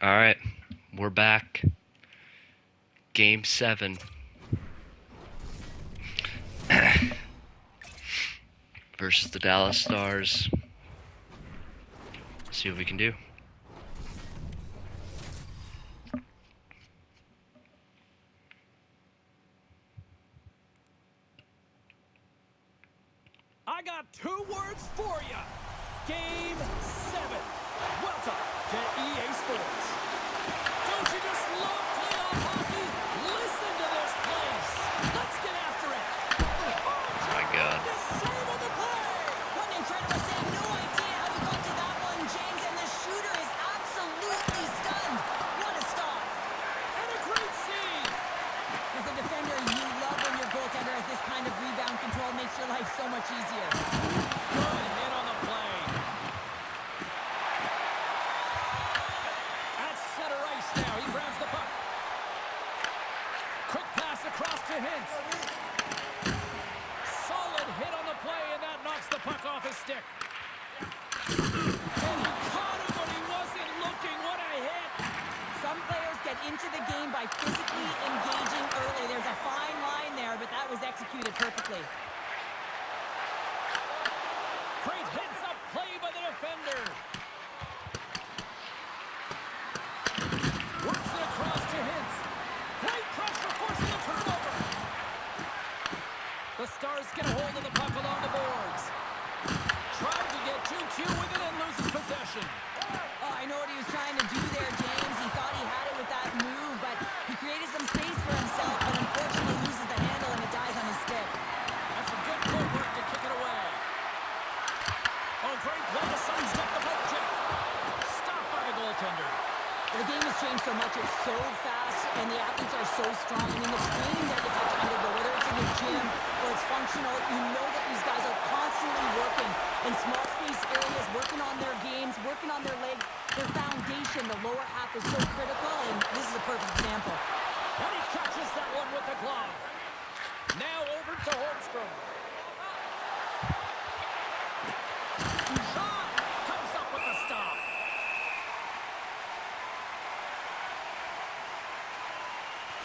All right, we're back. Game 7. Versus the Dallas Stars. See what we can do. I got 2 words for you. Game 7. Welcome to EA Sports. Don't you just love playoff hockey? Listen to this place. Let's get after it. Oh my God. The save of the play. What an incredible save. No idea how he got to that one, James. And the shooter is absolutely stunned. What a stop. And a great save. As a defender, you love when your goaltender has this kind of rebound control. Makes your life so much easier. Good hit on the play. At center ice now. He grabs the puck. Quick pass across to Hintz. Solid hit on the play, and that knocks the puck off his stick. And he caught him when he wasn't looking. What a hit. Some players get into the game by physically engaging early. There's a fine line there, but that was executed perfectly. Great heads-up play by the defender. Works it across to Hintz. Great pressure forcing the turnover. The Stars get a hold of the puck along the boards. Tried to get too cute with it and loses possession. Oh, I know what he was trying to do there, James. He thought he had it with that move, but he created some space for himself, but unfortunately loses the handle and it dies on his stick. That's some good footwork to kick it away. Oh, great play. The Suns get the poke check. Stopped by the goaltender. The game has changed so much. It's so fast, and the athletes are so strong. I mean, the training that gets undergo, whether it's in the gym or it's functional, you know that these guys are constantly working in small space areas, working on their games, working on their legs. Their foundation, the lower half, is so critical, and this is a perfect example. And he catches that one with the glove. Now over to Holmstrom. Shaw comes up with the stop.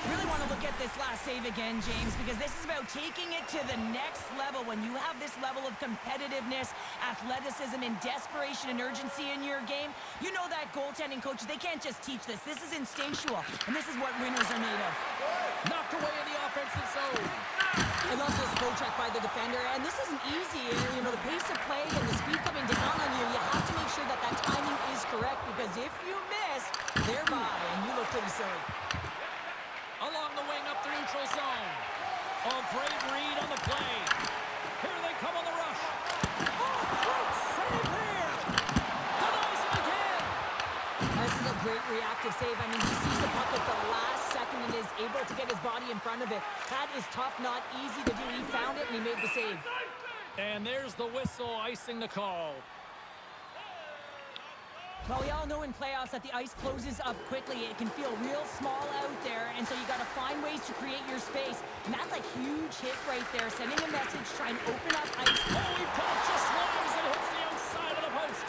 Really want to look at this last save again, James, because this is about taking it to the next level. When you have this level of competitiveness, athleticism, and desperation and urgency in your game, you know that goaltending coaches, they can't just teach this. This is instinctual, and this is what winners are made of. Knocked away in the offensive zone. I love this goal check by the defender, and this isn't easy. You know, the pace of play and the speed coming down on you, you have to make sure that that timing is correct, because if you miss, they're by, and you look pretty silly. Along the wing up the neutral zone. Oh, great read on the play. Here they come on the rush. Oh, great save here. Denies him again. This is a great reactive save. I mean, he sees the puck at the last second and is able to get his body in front of it. That is tough, not easy to do. He found it and he made the save. And there's the whistle icing the call. Well, we all know in playoffs that the ice closes up quickly. It can feel real small out there, and so you got to find ways to create your space. And that's a huge hit right there, sending a message, trying to open up ice. Oh, he pulled just wide as it hits the outside of the post.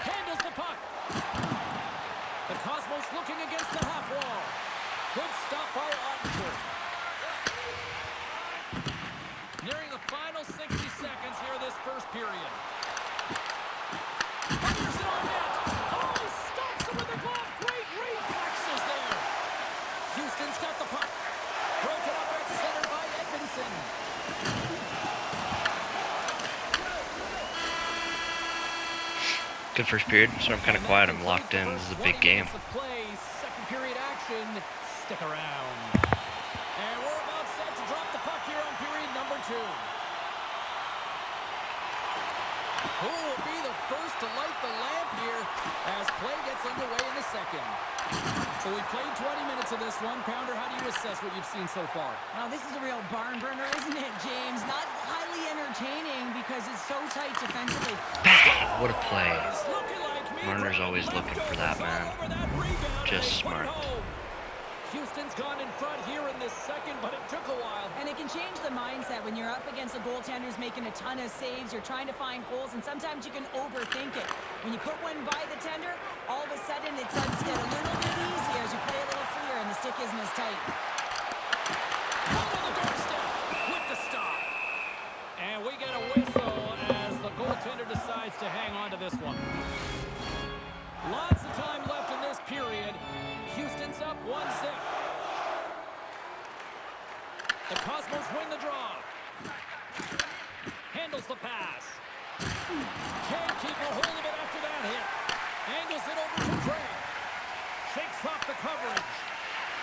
Handles the puck. The Cosmos looking against the half wall. Good stop by Ottinger. Nearing the final 60 seconds here this first period. Fires it on net. Oh, he stops him with the glove. Great reflexes there. Houston's got the puck. Broken up at center by Edmondson. Good first period, so I'm kind of quiet. I'm locked in. This is a big game. Play, second period action. Stick around. And we're about set to drop the puck here on period number 2. Who will be the first to light the lamp here as play gets underway in the second? So we played 20 minutes of this one. Pounder, how do you assess what you've seen so far? Well, this is a real barn burner, isn't it, James? Not highly entertaining because it's so tight defensively. Bang! What a play. It's looking like Marner's always looking for that, man. Just smart. Houston's gone in front here in the second, but it took a while. And it can change the mindset when you're up against a goaltender who's making a ton of saves. You're trying to find holes, and sometimes you can overthink it. When you put one by the tender, all of The Cosmos win the draw. Handles the pass. Can't keep a hold of it after that hit. Angles it over to Drake. Shakes off the coverage.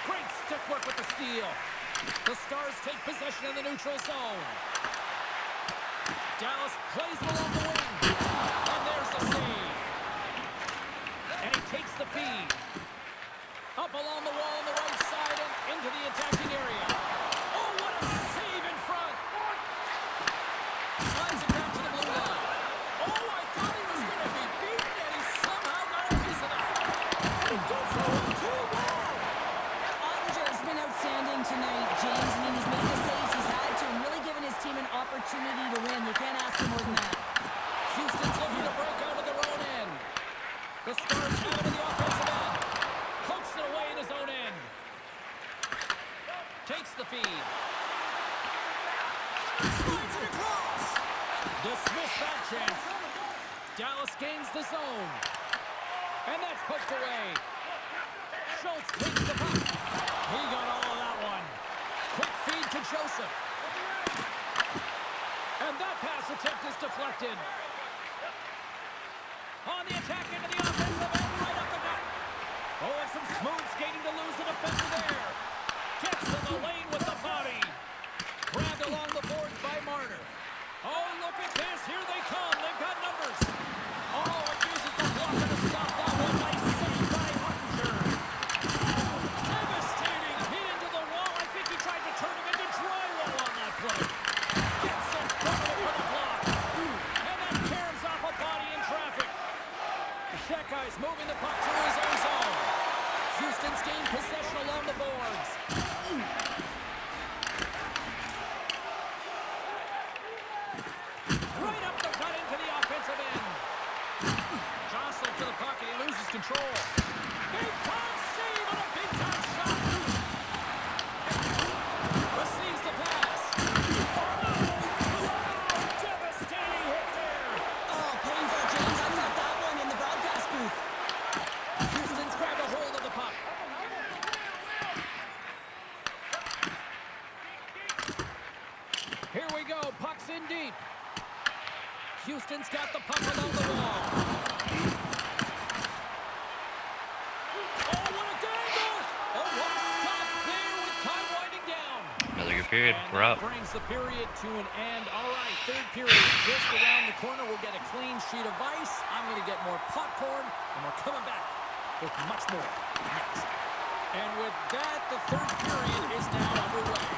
Great stick work with the steal. The Stars take possession in the neutral zone. Dallas plays it along the wing. And there's the save. And he takes the feed. Up along the wall on the right side and into the attacking area. Oh, what a save in front. Slides it back to the blue line. Oh, I thought he was going to be beaten, and he somehow got a piece of that. He did so too well. Ottinger has been outstanding tonight, James. I mean, he's made the saves he's had to and really given his team an opportunity to win. You can't ask for more than that. Houston's looking to break out of their own end. The Stars have it in the offensive end. Pokes it away in his own end. Takes the feed. Slides it across. Dismiss that chance. Dallas gains the zone. And that's pushed away. Schultz takes the puck. He got all of that one. Quick feed to Joseph. And that pass attempt is deflected. On the attack into the offensive end, right up the net. Oh, and some smooth skating to lose the defender there. Gets in the lane with the body. Grabbed along the boards by Marner. Oh, look at this. Here they come. They've got numbers. Oh, it uses the blocker to stop that one. Nice save by Ottinger. Devastating hit into the wall. I think he tried to turn him into drywall on that play. Gets in front of it for the block. And then caroms off a body in traffic. Shekai's moving the puck to his own zone. Houston's gained possession along the boards. Right up the gut into the offensive end. Jostled to the puck and he loses control. Big time save on a big time shot. Receives the pass. Oh, devastating hit there. Oh, painful, James. I thought that one in the broadcast booth. Houston's grabbed a hold of the puck. Here we go. Puck's in deep. Houston's got the puck along the wall. Oh, what a dangle! Oh, what a stop there with time winding down. Another good period. And We're that up. brings the period to an end. All right, third period just around the corner. We'll get a clean sheet of ice. I'm going to get more popcorn, and we're coming back with much more next. And with that, the third period is now underway.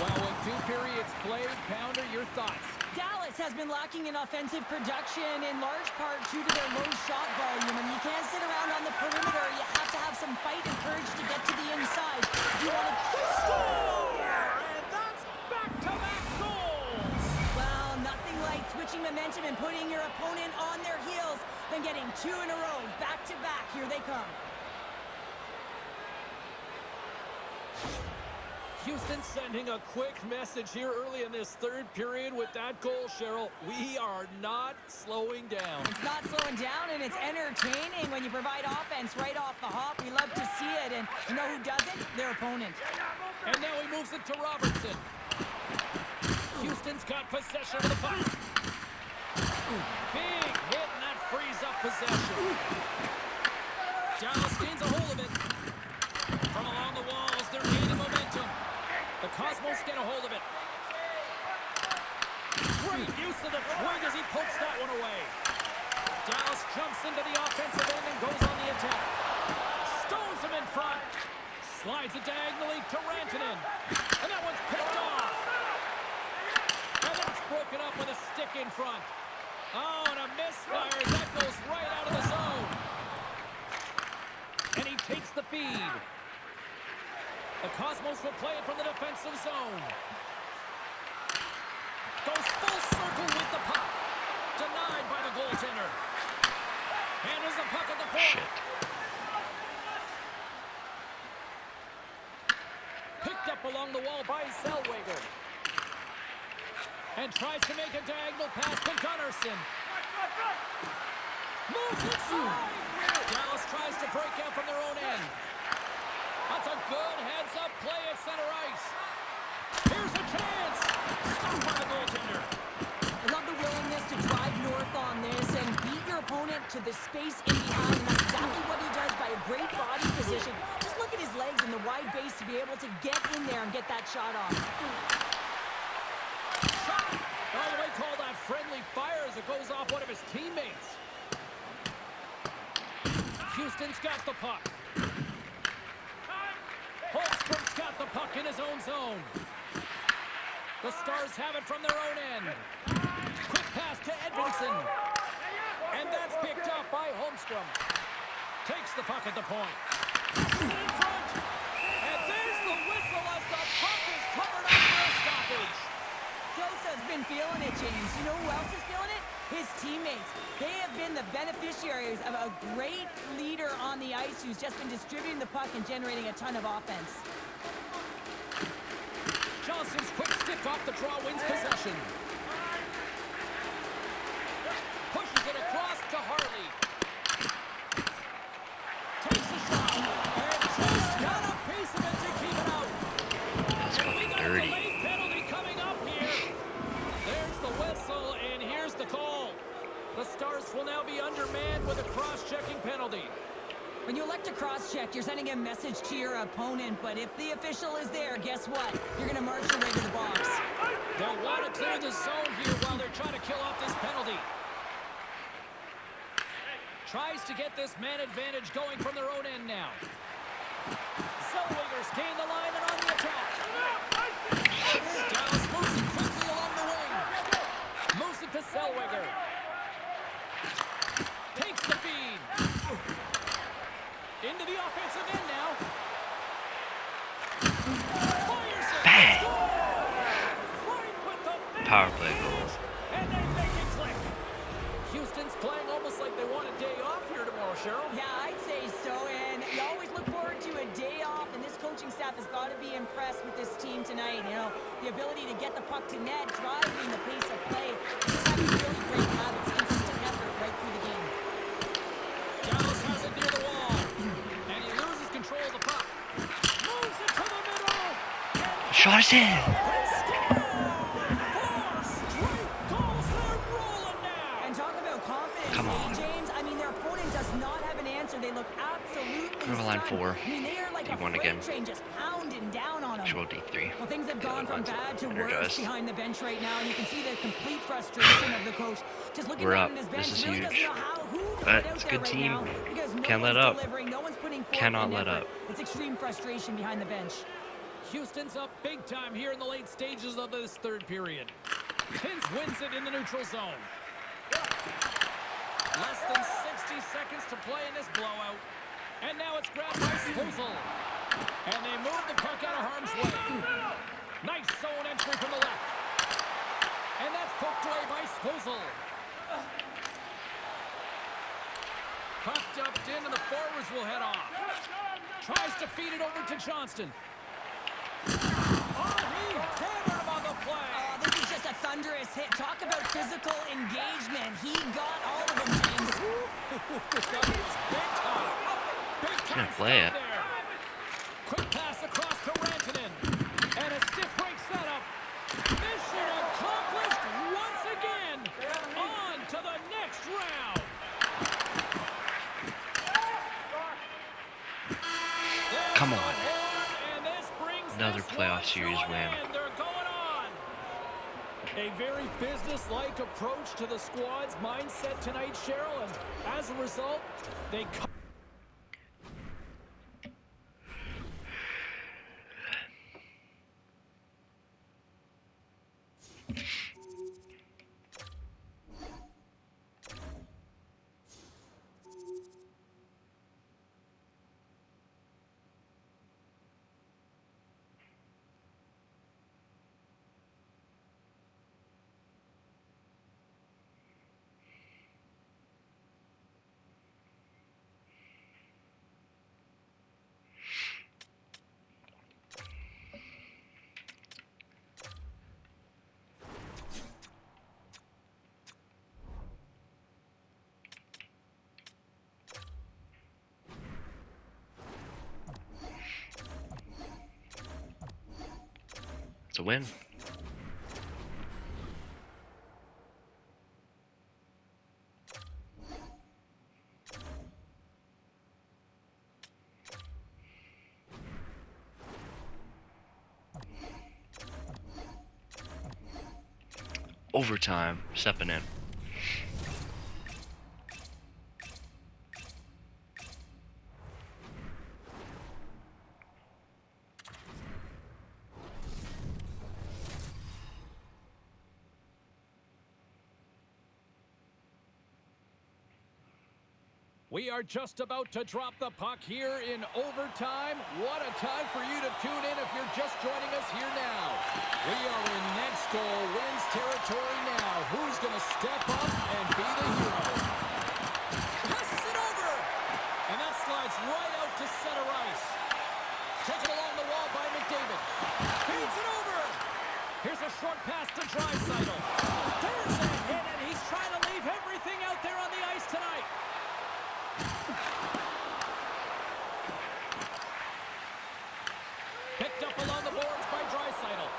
Well, with two periods played, Pounder, your thoughts? Dallas has been lacking in offensive production in large part due to their low shot volume. And you can't sit around on the perimeter. You have to have some fight and courage to get to the inside. If you want to Score! And that's back-to-back goals! Well, nothing like switching momentum and putting your opponent on their heels than getting two in a row, back-to-back. Here they come. Houston sending a quick message here early in this third period with that goal, Cheryl. We are not slowing down. It's not slowing down, and it's entertaining when you provide offense right off the hop. We love to see it, and you know who doesn't? Their opponent. And now he moves it to Robertson. Houston's got possession of the puck. Big hit, and that frees up possession. Dallas gains a hold of it. From along the walls, they're gaining momentum. The Cosmos get a hold of it. Great use of the twig as he pokes that one away. Dallas jumps into the offensive end and goes on the attack. Stones him in front. Slides it diagonally to Rantanen. And that one's picked off. And that's broken up with a stick in front. Oh, and a misfire. That goes right out of the zone. And he takes the feed. The Cosmos will play it from the defensive zone. Goes full circle with the puck. Denied by the goaltender. Handles the puck at the point. Shit. Picked up along the wall by Zellweger. And tries to make a diagonal pass to Gunnarsson. Moves inside. Dallas tries to break out from their own end. That's a good heads-up play at center ice. Here's a chance. Stopped by the goaltender. I love the willingness to drive north on this and beat your opponent to the space in behind. And that's exactly what he does by a great body position. Just look at his legs and the wide base to be able to get in there and get that shot off. Shot. Oh, they call that friendly fire as it goes off one of his teammates. Houston's got the puck. Holmstrom's got the puck in his own zone. The Stars have it from their own end. Quick pass to Edvinsson. And that's picked up by Holmstrom. Takes the puck at the point. Passes it in front. And there's the whistle as the puck is covered up for a stoppage. Joseph's been feeling it, James. You know who else is feeling it? His teammates. They have been the beneficiaries of a great leader on the ice who's just been distributing the puck and generating a ton of offense. Johnson's quick stick off the draw wins possession. Pushes it across to Harley. Takes a shot. And just got a piece of it to keep it out. That's fucking We got a dirty. delayed penalty coming up here. There's the whistle, and here's the call. The Stars will now be undermanned with a cross-checking penalty. When you elect to cross-check, you're sending a message to your opponent, but if the official is there, guess what? You're going to march your way to the box. They'll want to clear the zone here while they're trying to kill off this penalty. Tries to get this man advantage going from their own end now. Zellweger's gained the line and on the attack. Dallas moves it quickly along the wing. Moves it to Zellweger. Takes the feed. Into the offensive end now. Fires it. Bang! Right with the Power play goal. and they make it click. Houston's playing almost like they want a day off here tomorrow, Cheryl. Yeah, I'd say so, and you always look forward to a day off, and this coaching staff has got to be impressed with this team tonight. You know, the ability to get the puck to net, driving the pace of play, just having really great habits, consistent effort right through the game. Dallas has it near the wall, and he loses control of the puck. Moves it to the middle. Shot is in. They score! 4 straight goals. They're rolling now. And talk about confidence, Come on. James. I mean, their opponent does not have an answer. They look absolutely We're line stunned. 4. I mean, they are like a D1 freight again. train just pounding down on them. Actual D3. Well, things have gone from bad to worse energized. behind the bench right now, and you can see the complete frustration of the coach. Just looking We're down up. at his This bench, is really huge. doesn't know who to put But out it's a there good right team. now because no Can't let one's up. delivering, no one's putting forth Cannot an let effort. up. It's extreme frustration behind the bench. Houston's up big time here in the late stages of this third period. Pins wins it in the neutral zone. Less than 60 seconds to play in this blowout. And now it's grabbed by Spuzel. And they move the puck out of harm's way. Nice zone entry from the left. And that's poked away by Spuzel. Puck dumped in and the forwards will head off. Tries to feed it over to Johnston. Oh, he hammered him on the play. Oh, this is just a thunderous hit. Talk about physical engagement. He got all of them, James. That is big time. Big time gonna play stop it. there. Quick pass across to Rantanen. And a stiff break setup. Mission accomplished once again. On to the next round. Come There's on. the horn, and this brings Another this playoff one to series an win. end. They're going on. A very business-like approach to the squad's mindset tonight, Cheryl, and as a result, they come. It's a win. Overtime, stepping in. We are just about to drop the puck here in overtime. What a time for you to tune in if you're just joining us here now. We are in next goal wins territory now. Who's going to step up and be the hero? Passes it over! And that slides right out to center ice. Taken along the wall by McDavid. Feeds it over! Here's a short pass to Draisaitl. There's a hit, and he's trying to leave everything out there on the ice tonight. Picked up along the boards by Draisaitl.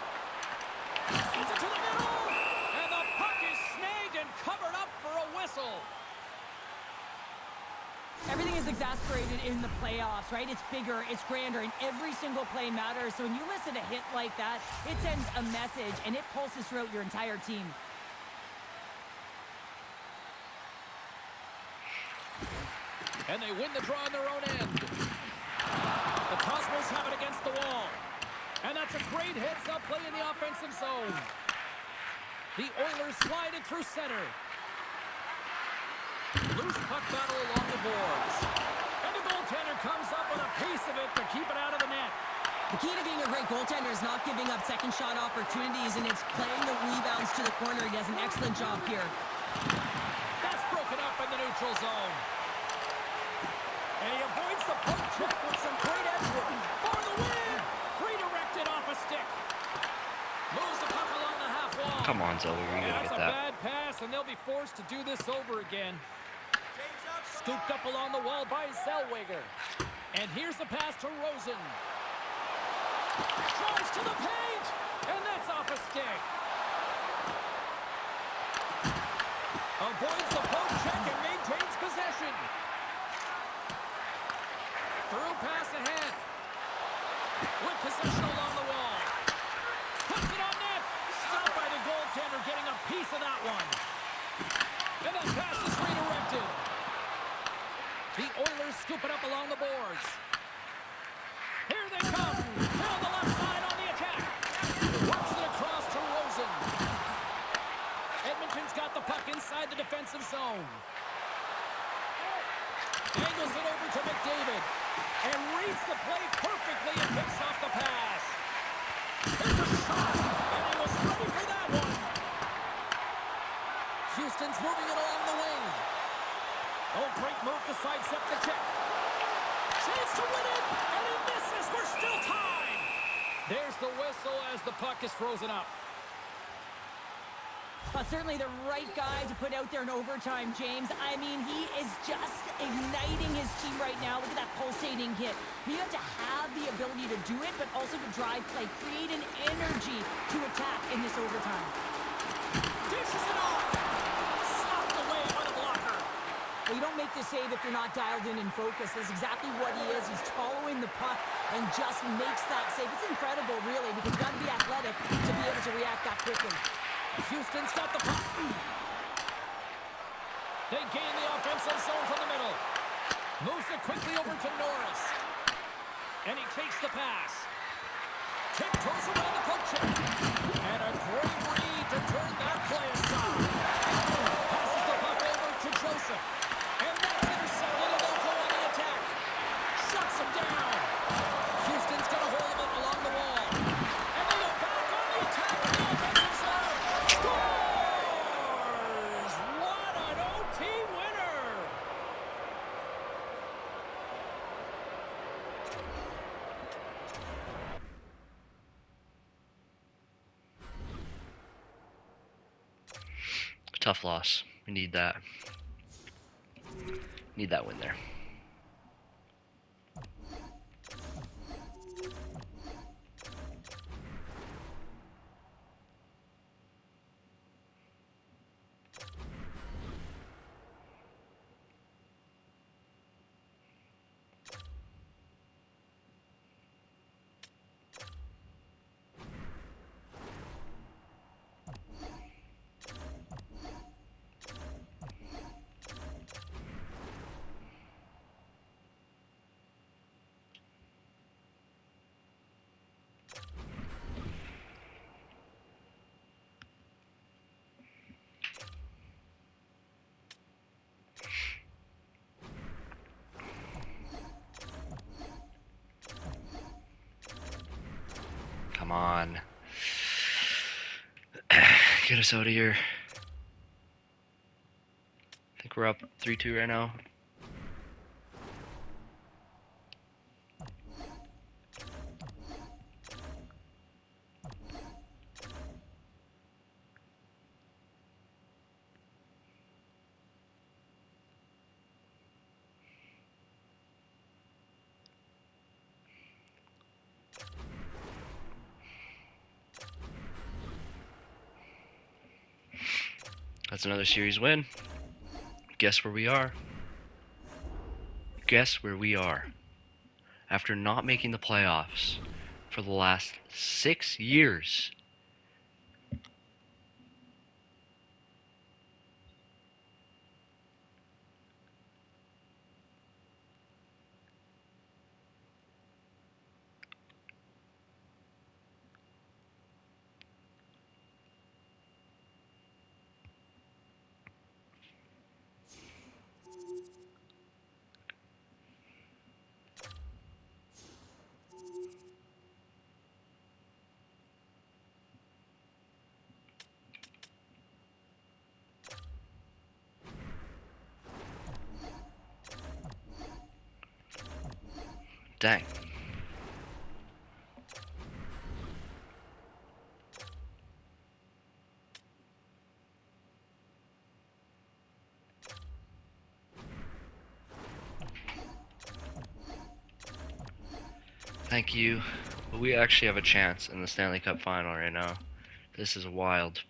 Sends it to the middle! And the puck is snagged and covered up for a whistle. Everything is exasperated in the playoffs, right? It's bigger, it's grander, and every single play matters. So when you listen to a hit like that, it sends a message, and it pulses throughout your entire team. And they win the draw on their own end. The Cosmos have it against the wall. And that's a great heads-up play in the offensive zone. The Oilers slide it through center. Loose puck battle along the boards. And the goaltender comes up with a piece of it to keep it out of the net. The key to being a great goaltender is not giving up second shot opportunities, and it's playing the rebounds to the corner. He does an excellent job here. That's broken up in the neutral zone. And he avoids the poke check with some great edge work. For the win! Redirected off a stick. Moves the puck along the half wall. Come on, Zoe, you're gonna That's get a that. bad pass, and they'll be forced to do this over again. Scooped up along the wall by Zellweger. And here's the pass to Rosen. Drives to the paint! And that's off a stick. Avoids the poke check and maintains possession. Through pass ahead. With possession along the wall. Puts it on net. Stopped by the goaltender, getting a piece of that one. And that pass is redirected. The Oilers scoop it up along the boards. Here they come. Down the left side on the attack. Works it across to Rosen. Edmonton's got the puck inside the defensive zone. Angles it over to McDavid. And reads the play perfectly and picks off the pass. There's a shot. And he was ready for that one. Houston's moving it along the wing. Oh, great move to sidestep the check. Chance to win it, and he misses. We're still tied. There's the whistle as the puck is frozen up. Certainly the right guy to put out there in overtime, James. I mean, he is just igniting his team right now. Look at that pulsating hit. You have to have the ability to do it, but also to drive play, create an energy to attack in this overtime. Dishes it off. Stopped away by the blocker. Well, you don't make the save if you're not dialed in and focused. That's exactly what he is. He's following the puck and just makes that save. It's incredible, really, because you've got to be athletic to be able to react that quickly. Houston's got the puck. They gain the offensive zone from the middle. Moves it quickly over to Norris. And he takes the pass. Tiptoes around the poke check. And a great read to turn that play aside. Passes the puck over to Joseph. And that's intercepted, and they'll go on the attack. Shuts him down. Houston's got a hold of it along the wall. And they go back on the attack in the offensive zone. Scores! What an OT winner! Tough loss. We need that. Need that win there. Come on. Get us out of here. I think we're up 3-2 right now. That's another series win. Guess where we are? Guess where we are? After not making the playoffs for the last 6 years. Dang. Thank you. But we actually have a chance in the Stanley Cup final right now. This is wild.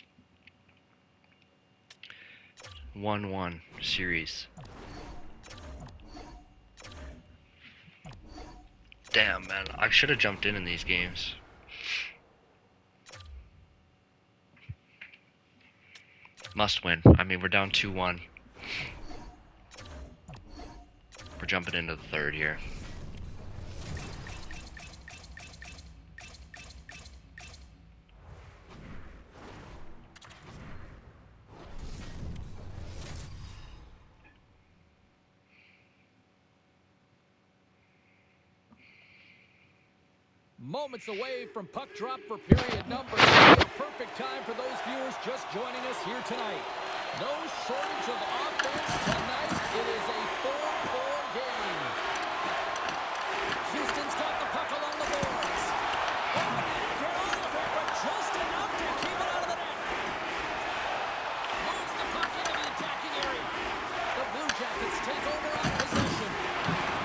1-1 series. Damn, man. I should have jumped in these games. Must win. I mean, we're down 2-1. We're jumping into the third here. Moments away from puck drop for period number 2. A perfect time for those viewers just joining us here tonight. No shortage of offense tonight. It is a 4-4 game. Houston's got the puck along the boards. Oh, he didn't get all of it, but just enough to keep it out of the net. Moves the puck into the attacking area. The Blue Jackets take over on possession.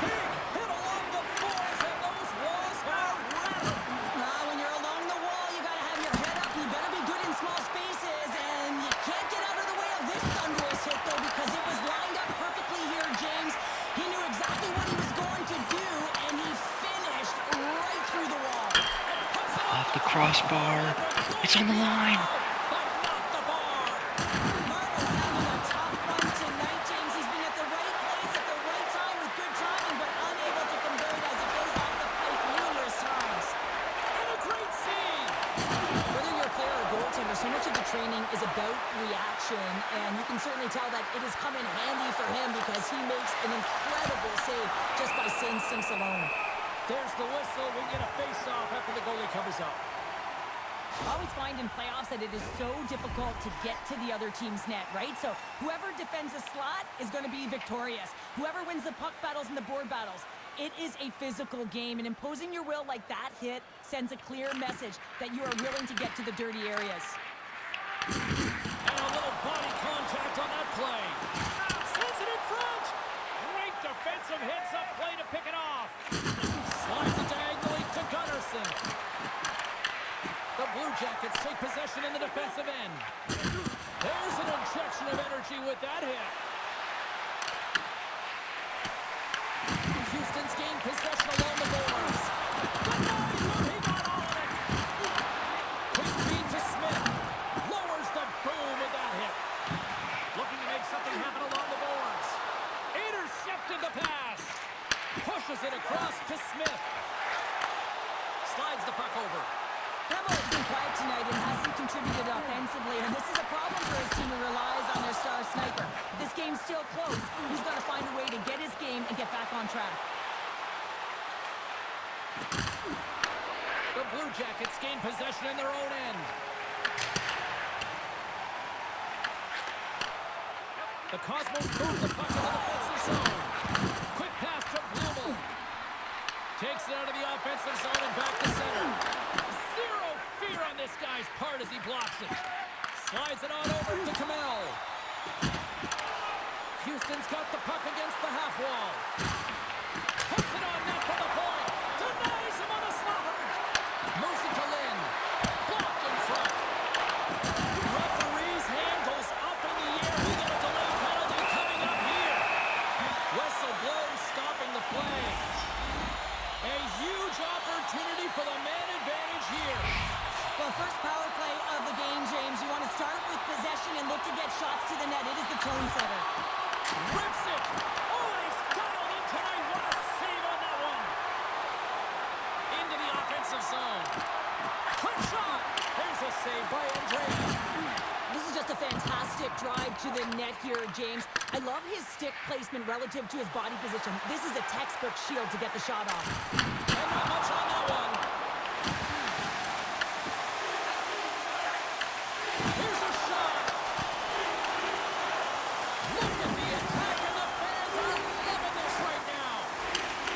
Big hit along the boards, and those walls are rattled. When you're along the wall, you gotta have your head up. You better be good in small spaces, and you can't get out of the way of this thunderous hit, though, because it was lined up perfectly here, James. He knew exactly what he was going to do, and he finished right through the wall. Off the crossbar. It's on the line. But not the bar. Marlo's having a tough run tonight, James. He's been at the right place at the right time with good timing, but unable to convert as it goes off the pipe numerous times. And a great save. Whether you're a player or goaltender, so much of the training is about reaction, and you can certainly tell that it has come in handy for him because he makes an incredible save just by instincts alone. There's the whistle. We get a face-off after the goalie covers up. I always find in playoffs that it is so difficult to get to the other team's net, right? So whoever defends a slot is going to be victorious. Whoever wins the puck battles and the board battles. It is a physical game, and imposing your will like that hit sends a clear message that you are willing to get to the dirty areas. And a little body contact on that play. Sends it in front. Great defensive hits up play to pick it off. Slides it diagonally to Gunnarsson. The Blue Jackets take possession in the defensive end. There's an injection of energy with that hit. Houston's gained possession along the boards. The noise, he got all of it. Quick feed to Smith. Lowers the boom with that hit. Looking to make something happen along the boards. Intercepted the pass. Pushes it across to Smith. Slides the puck over. Campbell's been quiet tonight and hasn't contributed offensively, and this is a problem for his team who relies on their star sniper. If this game's still close, he's got to find a way to get his game and get back on track. The Blue Jackets gain possession in their own end. The Cosmos move the puck in the defensive zone. Quick pass to Blumel. Takes it out of the offensive zone and back to center. Zero fear on this guy's part as he blocks it. Slides it on over to Kamel. Houston's got the puck against the half wall. Puts it on net for the point. Denies him on a slapper. Moves it to Lynn. Blocked in front. Referee's hand goes up in the air. We got a delay penalty coming up here. Whistle blows, stopping the play. A huge opportunity for the man advantage here. Well, first power play of the game, James. You want to start with possession and look to get shots to the net. It is the tone setter. Rips it. Oh, he's dialed in tonight. What a save on that one. Into the offensive zone. Quick shot. There's a save by Andre. This is just a fantastic drive to the net here, James. I love his stick placement relative to his body position. This is a textbook shield to get the shot off. And not much on that one. Here's a shot. Look at the attack, and the fans are loving this right now.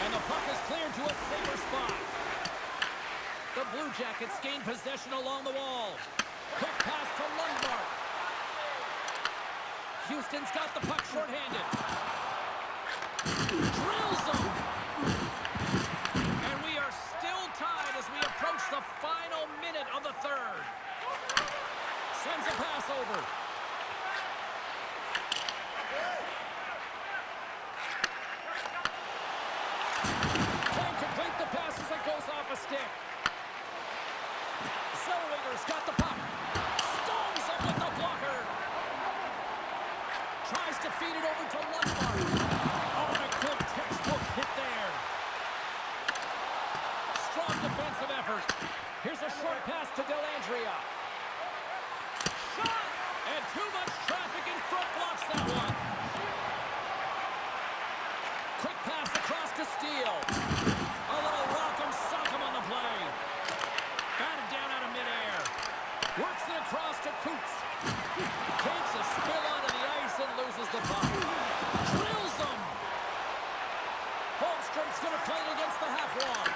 And the puck is cleared to a safer spot. The Blue Jackets gain possession along the wall. Quick pass to Lundmark. Houston's got the puck shorthanded. Drills them. And we are still tied as we approach the final minute of the third. Sends a pass over. Can't complete the pass as it goes off a stick. Zellweger's got the puck. Stones him with the blocker. Tries to feed it over to Lundmark. Oh, and a good textbook hit there. Strong defensive effort. Here's a short pass to Dellandrea. Shot! And too much traffic in front blocks that one. Quick pass across to Steele. A little rock'em sock'em on the play. Batted down out of midair. Works it across to Coots. Takes a spill onto the ice and loses the puck. Drills them. Holmstrom's going to play it against the half wall.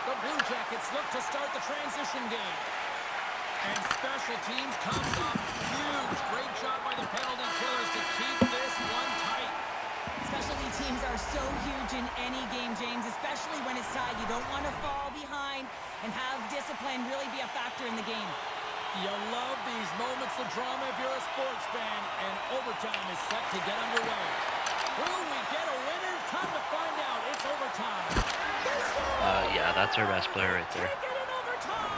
The Blue Jackets look to start the transition game. And special teams comes up huge. Great job by the penalty killers to keep this one tight. Specialty teams are so huge in any game, James, especially when it's tied. You don't want to fall behind and have discipline really be a factor in the game. You love these moments of drama if you're a sports fan, and overtime is set to get underway. Will we get a winner? Time to find out. It's overtime. Yeah, that's our best player right there. Take it in overtime!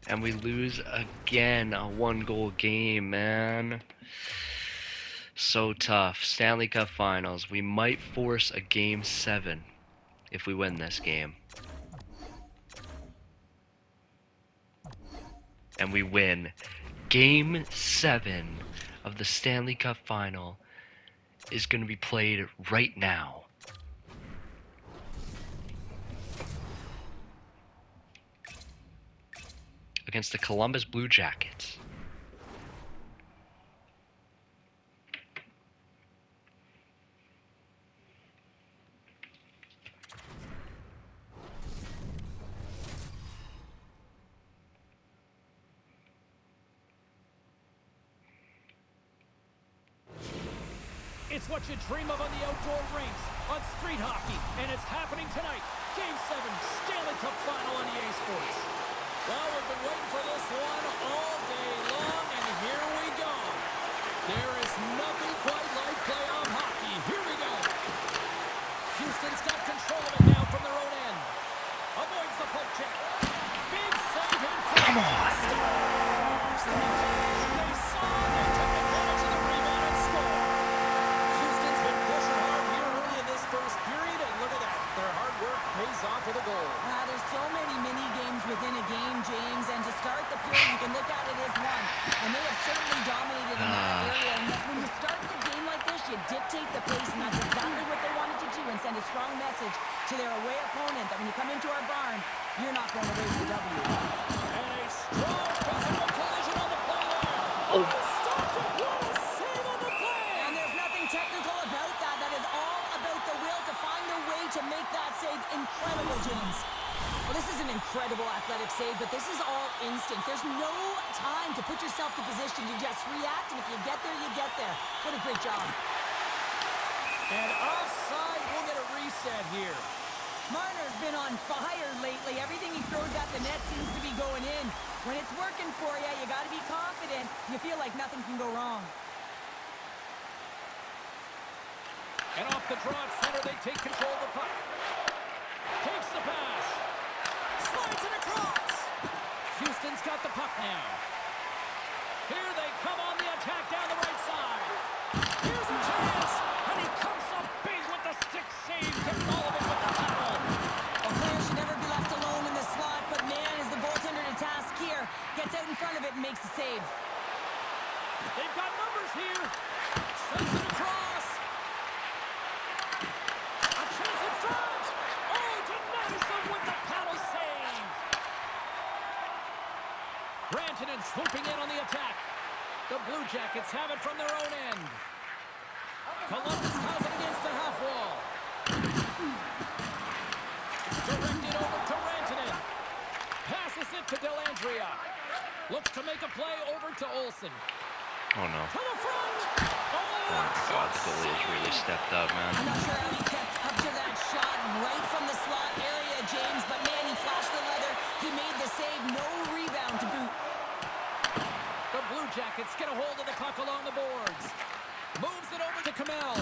And we lose again, a one-goal game, man. So tough. Stanley Cup Finals. We might force a Game 7 if we win this game. And we win. Game 7 of the Stanley Cup Final is going to be played right now. Against the Columbus Blue Jackets. It's what you dream of on the outdoor rinks, on street hockey, and it's happening tonight. Game 7, Stanley Cup Final on EA Sports. Well, we've been waiting for this one all day long, and here we go. There is nothing quite like playoff hockey. Here we go. Houston's got control of it now from their own end. Avoids the poke check. Big save in front. Come on. They saw they took it can look at it as one. And they have certainly dominated in that area. And when you start the game like this, you dictate the pace, and that's exactly what they wanted to do, and send a strong message to their away opponent that when you come into our barn, you're not going to raise the W. And a strong physical collision on the play there. Oh. Stopped it. What a save on the play. And there's nothing technical about that. That is all about the will to find a way to make that save. Incredible, James. Well, this is an incredible athletic save, but this is all instinct. There's no time to put yourself to position. You just react, and if you get there, you get there. What a great job. And offside, we'll get a reset here. Marner's been on fire lately. Everything he throws at the net seems to be going in. When it's working for you, you got to be confident. You feel like nothing can go wrong. And off the draw at center, they take control of the puck. Takes the pass. Slides it across. Houston's got the puck now. Here they come on the attack down the right side. Here's a chance. And he comes up big with the stick save to follow it with the paddle. A player should never be left alone in the slot, but man, is the goaltender to task here. Gets out in front of it and makes the save. They've got numbers here. Sends it across. A chance in front. Oh, denies them with the paddle save. Rantanen swooping in on the attack. The Blue Jackets have it from their own end. Columbus has it against the half wall. Directed over to Rantanen. Passes it to Dellandrea. Looks to make a play over to Olsen. Oh no. To the front. Oh my god, the goalie has really stepped up, man. I'm not sure how he kept up to that shot right from the slot area, James, but man, he flashed the leather. He made the save. No rebound to boot. The Blue Jackets get a hold of the puck along the boards. Moves it over to Kamel.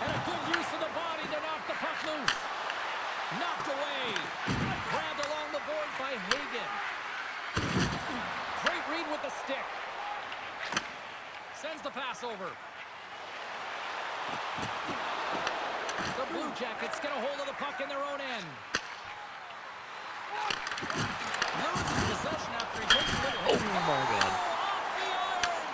And a good use of the body to knock the puck loose. Knocked away. Grabbed along the boards by Hagen. Great read with the stick. Sends the pass over. The Blue Jackets get a hold of the puck in their own end. Loses possession after he takes a little hit. Oh my god. Off the iron.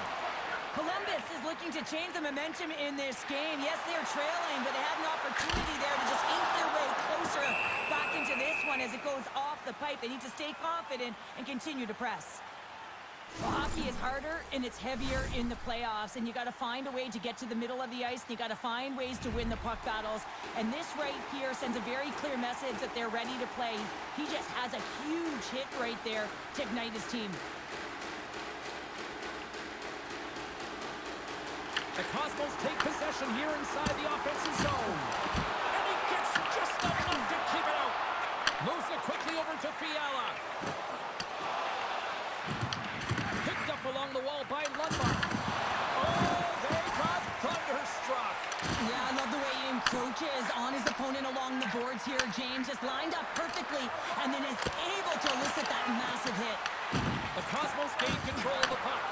Columbus is looking to change the momentum in this game. Yes, they are trailing, but they had an opportunity there to just ink their way closer back into this one as it goes off the pipe. They need to stay confident and continue to press. Well, hockey is harder and it's heavier in the playoffs, and you got to find a way to get to the middle of the ice, and you got to find ways to win the puck battles. And this right here sends a very clear message that they're ready to play. He just has a huge hit right there to ignite his team. The Cosmos take possession here inside the offensive zone. And he gets just enough to keep it out. Moves it quickly over to Fiala. Picked up along the wall by Lundmark. Oh, they got thunderstruck. Yeah, I love the way he encroaches on his opponent along the boards here. James just lined up perfectly and then is able to elicit that massive hit. The Cosmos gain control of the puck.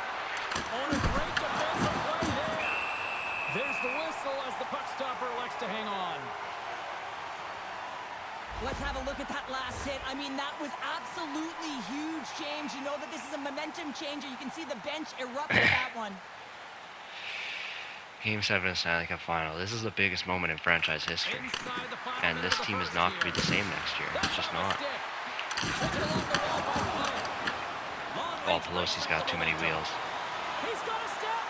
On a great defensive play there. There's the whistle as the puck stopper elects to hang on. Let's have a look at that last hit. I mean, that was absolutely huge, James. You know that this is a momentum changer. You can see the bench erupt with that one. Game 7 of the Stanley Cup Final. This is the biggest moment in franchise history. Inside the final And minute this of the team is first not going to be period. the same next year. It's just That's on the not. stick. Taken along the wall by Wyatt. Long Oh, range Pelosi's play got too many momentum. wheels. He's got a step.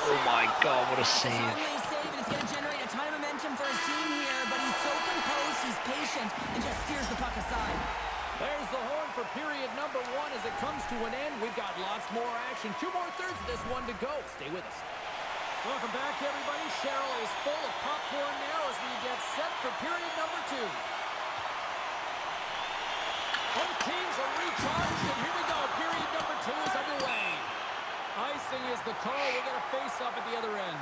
Oh my god, what a It's a save. timely save, and it's going to generate a ton of momentum for his team here, but he's so composed, he's patient, and just steers the puck aside. There's the horn for period number 1 as it comes to an end. We've got lots more action. 2 more thirds of this one to go. Stay with us. Welcome back, everybody. Cheryl is full of popcorn now as we get set for period number 2. Both teams are recharged, and here we go. Period number 2 is underway. Icing is the call. We'll get a face-up at the other end.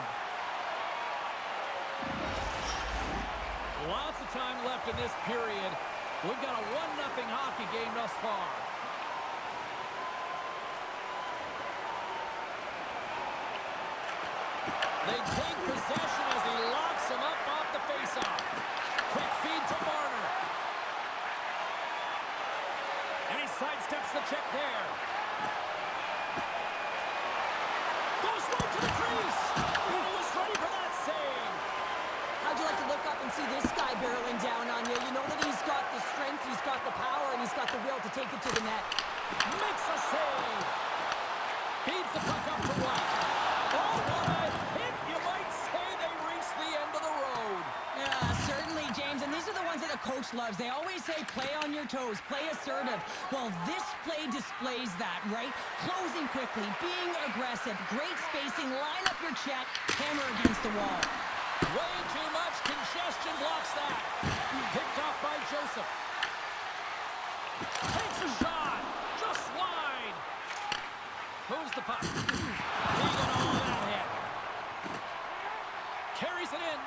Lots of time left in this period. We've got a 1-0 hockey game thus far. They take possession as he locks him up off the faceoff. Quick feed to Marner. And he Sidesteps the check there. Goes right to the crease. And he was ready for that save. How'd you like to look up and see this guy barreling down on you? You know that he's got the strength, he's got the power, and he's got the will to take it to the net. Makes a save. Feeds the puck up to White. Oh, what a hit. You might say they reached the end of the road. Yeah, certainly, James. And these are the ones that a coach loves. They always say, play on your toes, play assertive. Well, this play displays that, right? Closing quickly, being aggressive, great spacing, line up your check, hammer against the wall. Way too much congestion blocks that. Picked off by Joseph. Takes a shot. Just wide. Moves the puck. Leaving all that hit. Carries it in.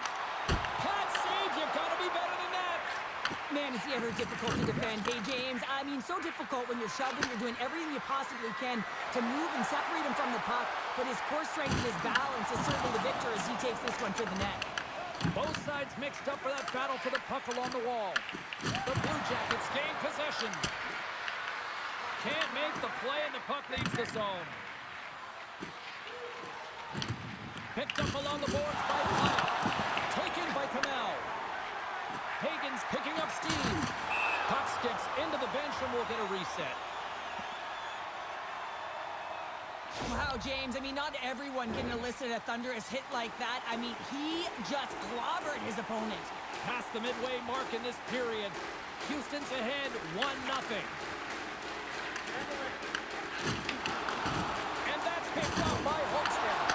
Pat save. You've got to be better than that. Man, is he ever difficult to defend. Hey, James, I mean, so difficult when you're shoving, you're doing everything you possibly can to move and separate him from the puck, but his core strength and his balance is certainly the victor as he takes this one to the net. Both sides mixed up for that battle for the puck along the wall. The Blue Jackets gain possession. Can't make the play and the puck leaves the zone. Picked up along the boards by Pyle. Taken by Cannell. Hagen's picking up steam. Puck sticks into the bench and will get a reset. Wow, James, I mean, not everyone can elicit a thunderous hit like that. I mean, he just clobbered his opponent. Past the midway mark in this period. Houston's ahead 1-0. And that's picked up by Holmstad.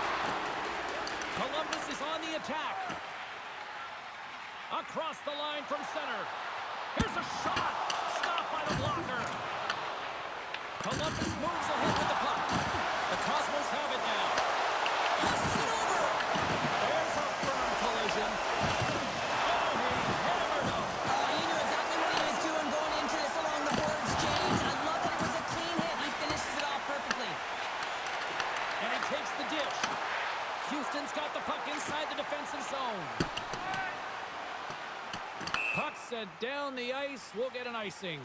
Columbus is on the attack. Across the line from center. Here's a shot. Stopped by the blocker. Columbus moves ahead with the puck. The Cosmos have it now. Passes it over. There's a firm collision. Oh, he hammered him. He knew exactly what he was doing going into this along the boards, James. I love that it was a clean hit. He finishes it off perfectly. And he takes the dish. Houston's got the puck inside the defensive zone. Puck set down the ice. We'll get an icing.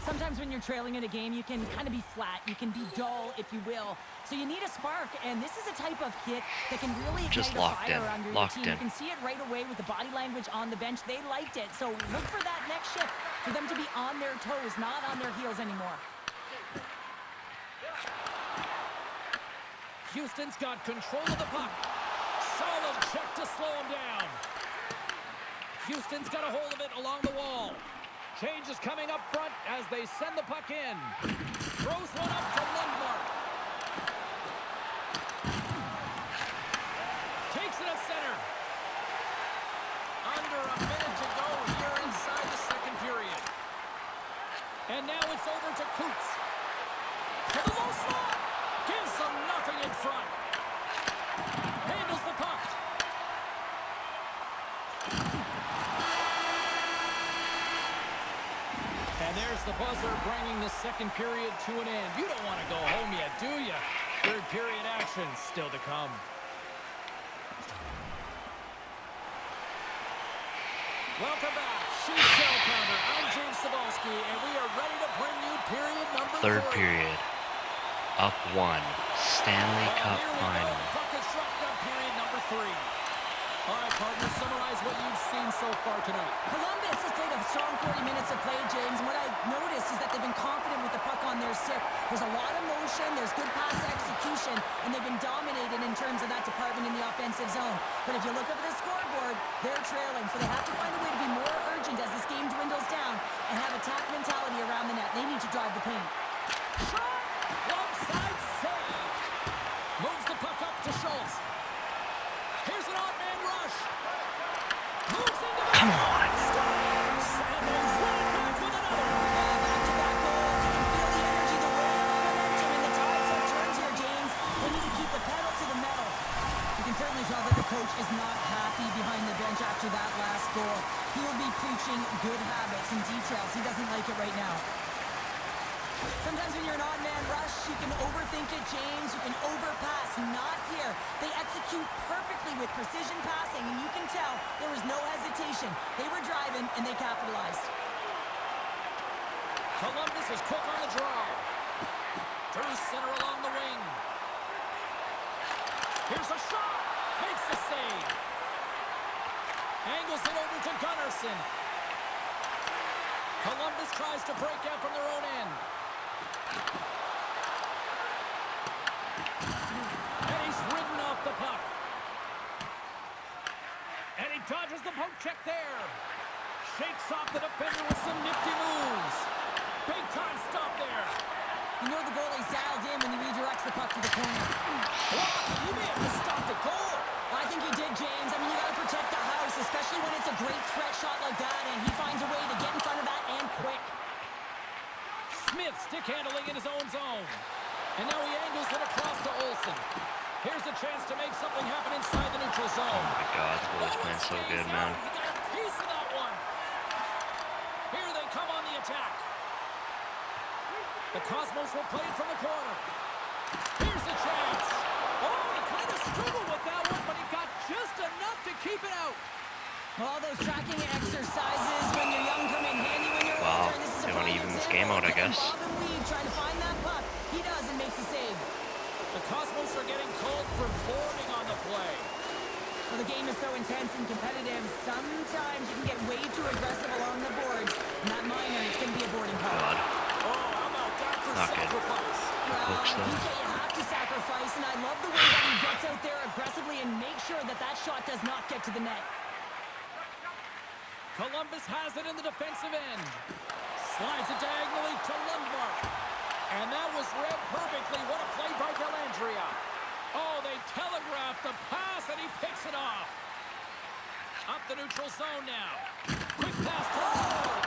Sometimes when you're trailing in a game, you can kind of be flat. You can be dull, if you will. So you need a spark, and this is a type of hit that can really Just ignite a locked fire in, under your locked team. in. You can see it right away with the body language on the bench. They liked it. So look for that next shift, for them to be on their toes, not on their heels anymore. Houston's got control of the puck. Solid check to slow him down. Houston's got a hold of it along the wall. Change is coming up front as they send the puck in. Throws one up to Lundmark. Takes it at center. Under a minute to go here inside the second period. And now it's over to Coots. To the low slot. Gives them nothing in front. Handles the puck. And there's the buzzer bringing the second period to an end. You don't want to go home yet, do you? Third period action still to come. Welcome back. She's Shell Counter. I'm James Cebulski, and we are ready to bring you period number Third 3. period. Up 1. Stanley Cup Here we go. final. The puck is shot up period number 3. All right, partners, summarize what you've seen so far tonight. Columbus has played a strong 40 minutes of play, James, and what I've noticed is that they've been confident with the puck on their stick. There's a lot of motion, there's good pass execution, and they've been dominated in terms of that department in the offensive zone. But if you look up at the scoreboard, they're trailing, so they have to find a way to be more urgent as this game dwindles down and have attack mentality around the net. They need to drive the paint. Shot! Onside save! Moves the puck up to Schultz. Here's an odd-man rush. Moves into the Come on. Scores! And they run it back with another. Back-to-back goals. You can feel the energy, the wave, the momentum, and the tides have turned here, James. They need to keep the pedal to the metal. You can certainly tell that the coach is not happy behind the bench after that last goal. He will be preaching good habits and details. He doesn't like it right now. Sometimes when you're an odd-man rush, you can overthink it, James. You can overpass. Not here. They execute perfectly with precision passing, and you can tell there was no hesitation. They were driving, and they capitalized. Columbus is quick on the draw. Through center along the wing. Here's a shot. Makes the save. Angles it over to Gunnarsson. Columbus tries to break out from their own end. And he's ridden off the puck. And he dodges the poke check there. Shakes off the defender with some nifty moves. Big time stop there. You know the goalie's dialed in when he redirects the puck to the corner. Wow, you may have to stop the goal. I think he did, James. I mean, you got to protect the house, especially when it's a great threat shot like that, and he finds a way to get in front of that and quick. Smith stick handling in his own zone. And now he angles it across to Olsen. Here's a chance to make something happen inside the neutral zone. Oh my God, the goalie's playing so good, man. He got a piece of that one. Here they come on the attack. The Cosmos will play it from the corner. Here's a chance. Oh, he kind of struggled with that one, but he got just enough to keep it out. All those tracking exercises when you're young come in handy when you're Wow, older. And this is they a wanna prime even this example game out, I of getting guess. Bob and weave trying to find that puck. He does and makes a save. The Cosmos are getting called for boarding on the play. Well, the game is so intense and competitive, sometimes you can get way too aggressive along the boards. And that minor, it's going to be a boarding call. God, Oh, how about that for Not good. sacrifice? Well, Hooks, though. PK, you have to sacrifice, and I love the way that he gets out there aggressively and makes sure that that shot does not get to the net. Columbus has it in the defensive end. Slides it diagonally to Lundmark. And that was read perfectly. What a play by Dellandrea. Oh, they telegraphed the pass, and he picks it off. Up the neutral zone now. Quick pass to Lundmark.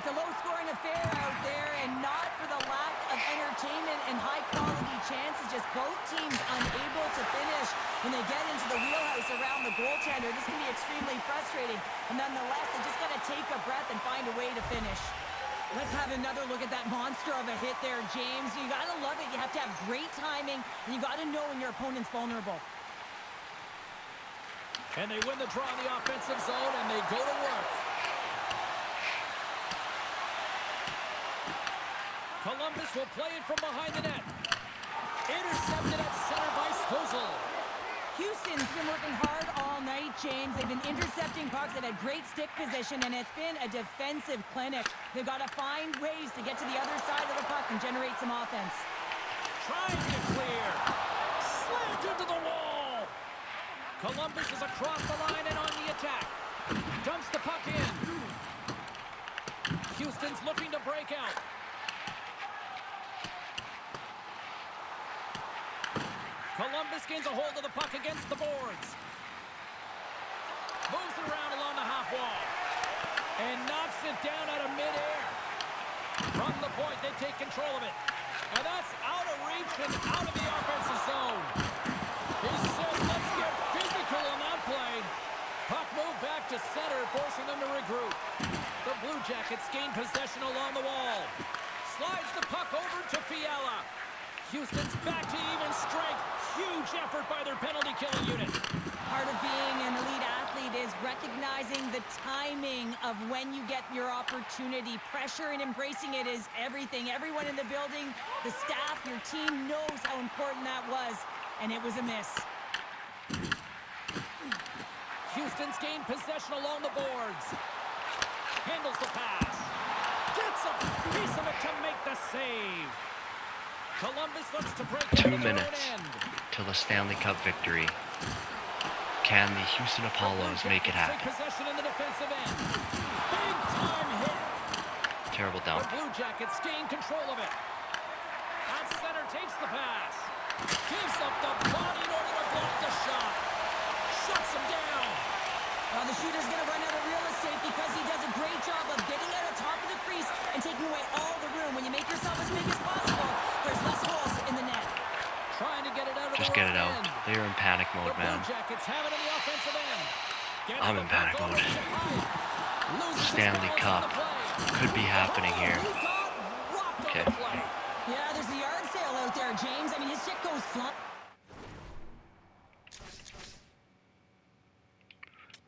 It's a low-scoring affair out there, and not for the lack of entertainment and high-quality chances. Just both teams unable to finish when they get into the wheelhouse around the goaltender. This can be extremely frustrating. And nonetheless, they just got to take a breath and find a way to finish. Let's have another look at that monster of a hit there, James. You got to love it. You have to have great timing, and you got to know when your opponent's vulnerable. And they win the draw in the offensive zone, and they go to work. Columbus will play it from behind the net. Intercepted at center by Stosel. Houston's been working hard all night, James. They've been intercepting pucks. They've had great stick position, and it's been a defensive clinic. They've got to find ways to get to the other side of the puck and generate some offense. Trying to clear. Slammed into the wall. Columbus is across the line and on the attack. Dumps the puck in. Houston's looking to break out. Columbus gains a hold of the puck against the boards. Moves it around along the half wall. And knocks it down out of midair. From the point, they take control of it. And that's out of reach and out of the offensive zone. He says, let's get physical on that play. Puck moved back to center, forcing them to regroup. The Blue Jackets gain possession along the wall. Slides the puck over to Fiala. Houston's back to even strength. Huge effort by their penalty-killing unit. Part of being an elite athlete is recognizing the timing of when you get your opportunity. Pressure and embracing it is everything. Everyone in the building, the staff, your team knows how important that was, and it was a miss. Houston's gained possession along the boards. Handles the pass. Gets a piece of it to make the save. Columbus looks to break 2 out of their own minutes end. till the Stanley Cup victory. Can the Houston Apollos make it Take happen? possession in the defensive end. Big time hit. Terrible The dump. Blue Jackets gain control of it. At center takes the pass. Gives up the body in order to block the shot. Shuts him down. Well, the shooter's going to run out of real estate because he does a great job of getting out of top of the crease and taking away all the room. When you make yourself as big as possible, there's less holes in the net. Trying to get it out of Just the get it wrong out. end. They're in panic The mode, man. Blue Jackets have it in the offensive end. Gets I'm the in panic puck over mode. to Shepard. Loses his Stanley balance Cup on the play. could be happening here. He got rocked Okay. on the play. Yeah, there's the yard sale out there, James. I mean, his shit goes flop.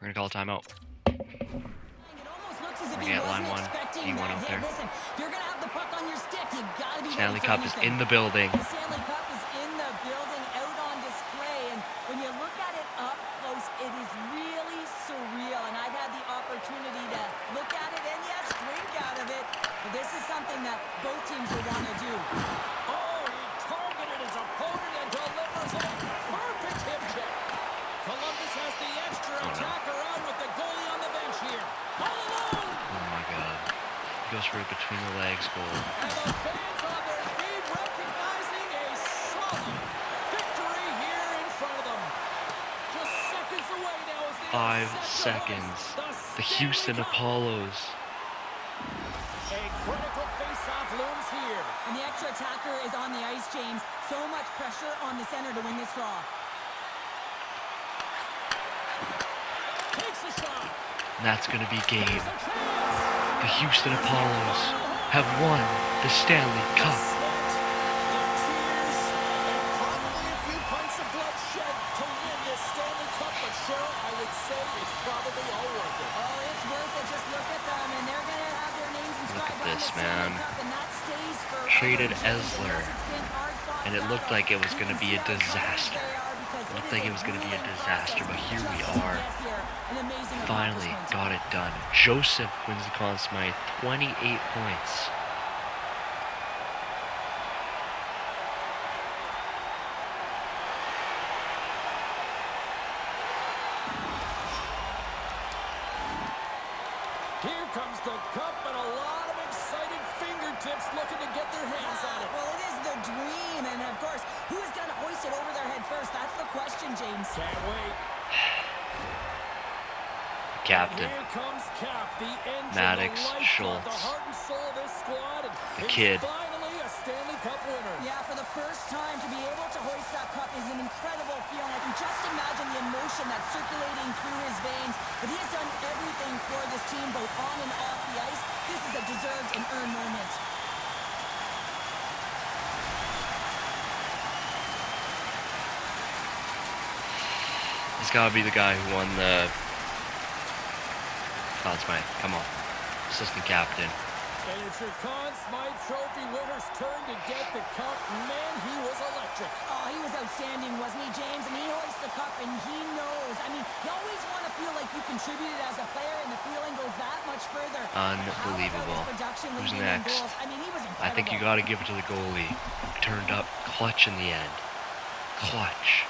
We're gonna call a timeout. It almost looks as if he We're gonna get line wasn't one. expecting hockey one out there. Listen, you're gonna have the puck on your stick. You gotta be Stanley ready for Cup is anything. in the building. The Stanley Cup is in the building, out on display, and when you look at it up close, it is really surreal. And I've had the opportunity to look at it and yes, drink out of it. But this is something that both teams will want to do. Oh, he targeted his opponent and delivers a perfect hip check. Columbus has the extra attacker out with the goalie on the bench here. All alone! Oh my god. He goes for a between the legs goal. And the fans on their feet recognizing a solid victory here in front of them. Just seconds away now as they 5 are set to seconds. hoist The Stanley Houston Cup. Apollos. A critical face-off looms here. And the extra attacker is on the ice, James. So much pressure on the center to win this draw. Takes a shot. And that's going to be game. There's a chance. The Houston Apollos have won the Stanley Cup. Sweat and tears and probably a few pints of blood shed to win this Stanley Cup. But Cheryl, I would say it's probably all worth it. Oh, it's worth it. Just look at them, and they're going to have their names inscribed on this, the man. Stanley Cup, and that stays for Traded James. Esler, Yes, it's been hard-fought and it looked battle. like it was You going to can be see a how tired disaster. they are because It looked is like it was going to be a grueling disaster, but process here we just to are. get here. An amazing Finally accomplishment. got it done. Joseph wins the Conn Smythe, 28 points. Here comes the cup and a lot of excited fingertips looking to get their hands on it. Well, it is the dream, and of course, who is going to hoist it over their head first? That's the question, James. Can't wait. Captain, And here comes Cap, the engine, Maddox, the lifeblood, Schultz. the heart and soul of this squad. And The he's kid. finally a Stanley Cup winner. Yeah, for the first time to be able to hoist that cup is an incredible feeling. I can just imagine the emotion that's circulating through his veins. But he has done everything for this team, both on and off the ice. This is a deserved and earned moment. He's got to be the guy who won the Conn Smythe. Come on. Assistant captain. And it's your Conn Smythe Trophy winner's turn to get the cup. Man, he was electric. Oh, he was outstanding, wasn't he, James? And he hoists the cup, and he knows. I mean, you always want to feel like you contributed as a player, and the feeling goes that much further. Unbelievable. Who's next? I mean, he was incredible. I think you got to give it to the goalie. Turned up clutch in the end. Clutch.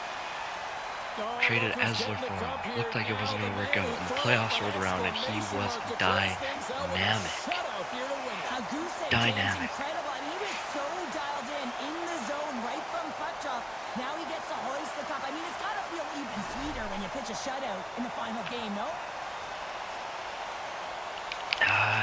Oh, Traded look who's Esler getting the for him. cup here Looked like it now. wasn't going to The work man out. who And the threw playoffs up rolled an around and he exclamation was mark to close things out with a dynamic. shutout here to win it. How Goose said, Dynamic. James, incredible. I mean, he was so dialed in the zone, right from puck drop. Now he gets to hoist the cup. I mean, it's got to feel even sweeter when you pitch a shutout in the final game, no?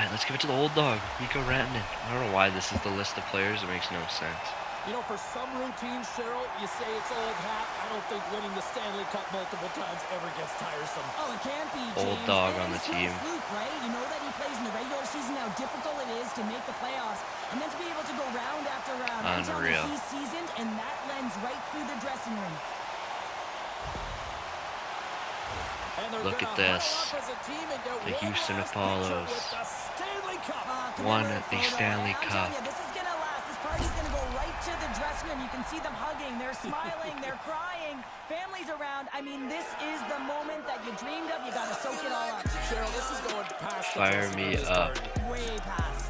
Let's give it to the old dog, Mikko Rantanen. I don't know why this is the list of players. It makes no sense. You know, for some routines, Cheryl, you say it's old hat. I don't think winning the Stanley Cup multiple times ever gets tiresome. Oh, it can't be, James. Old dog And on the it's no team. fluke, right? You know that he plays in the regular season, how difficult it is to make the playoffs. And then to be able to go round after round. I'm telling you, Unreal. he's seasoned, and that lends right through the dressing room. And they're Look gonna at this. huddle up as a team and get The one Houston last picture Apollos with the Stanley Cup. won Commemorative the photo. Stanley I'm Cup. telling you, this is going to last. This party's going to go right to the dressing room. You can see them hugging. They're smiling. They're crying. Families around. I mean, this is the moment that you dreamed of. You got to soak it all up. Cheryl, this is going past the Fire dressing me room this up. party. Way past.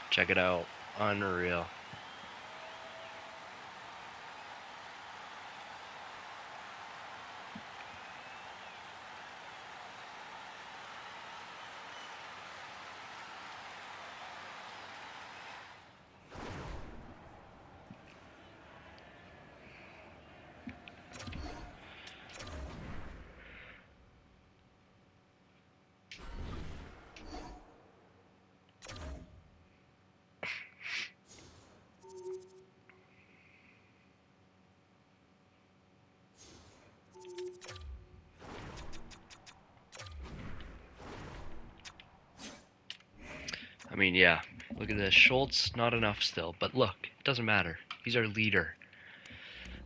Check it out. Unreal. mean, yeah. Look at this. Schultz, not enough still. But look, it doesn't matter. He's our leader.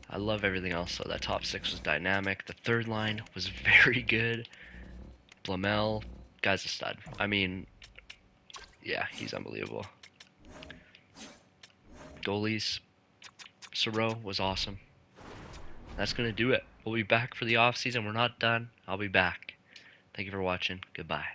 I love everything else. So that top six was dynamic. The third line was very good. Blamel, guy's a stud. I mean, yeah, he's unbelievable. Goalies, Soro was awesome. That's going to do it. We'll be back for the off season. We're not done. I'll be back. Thank you for watching. Goodbye.